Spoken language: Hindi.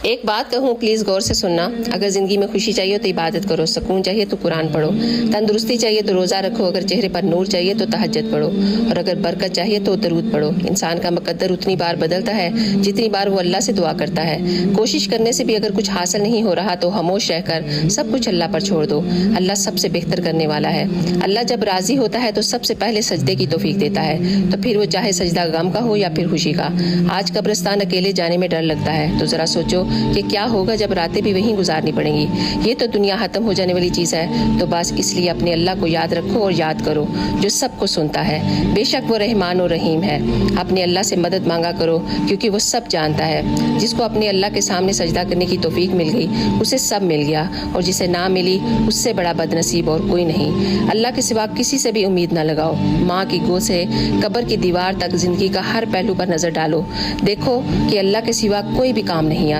एक बात कहूँ, प्लीज़ गौर से सुनना। अगर ज़िंदगी में खुशी चाहिए तो इबादत करो, सुकून चाहिए तो कुरान पढ़ो, तंदुरुस्ती चाहिए तो रोज़ा रखो, अगर चेहरे पर नूर चाहिए तो तहज्जुद पढ़ो, और अगर बरकत चाहिए तो दरूद पढ़ो। इंसान का मुकद्दर उतनी बार बदलता है जितनी बार वो अल्लाह से दुआ करता है। कोशिश करने से भी अगर कुछ हासिल नहीं हो रहा तो खामोश रहकर सब कुछ अल्लाह पर छोड़ दो। अल्लाह सबसे बेहतर करने वाला है। अल्लाह जब राज़ी होता है तो सबसे पहले सजदे की तौफीक देता है, तो फिर वो चाहे सजदा गम का हो या फिर खुशी का। आज कब्रिस्तान अकेले जाने में डर लगता है, तो ज़रा सोचो कि क्या होगा जब रातें भी वहीं गुजारनी पड़ेंगी। ये तो दुनिया ख़त्म हो जाने वाली चीज़ है, तो बस इसलिए अपने अल्लाह को याद रखो और याद करो जो सबको सुनता है। बेशक वो रहमान और रहीम है। अपने अल्लाह से मदद मांगा करो क्योंकि वो सब जानता है। जिसको अपने अल्लाह के सामने सजदा करने की तौफीक मिल गई उसे सब मिल गया, और जिसे ना मिली उससे बड़ा बदनसीब और कोई नहीं। अल्लाह के सिवा किसी से भी उम्मीद ना लगाओ। माँ की गोद से कब्र की दीवार तक ज़िंदगी का हर पहलू पर नज़र डालो, देखो कि अल्लाह के सिवा कोई भी काम नहीं आता।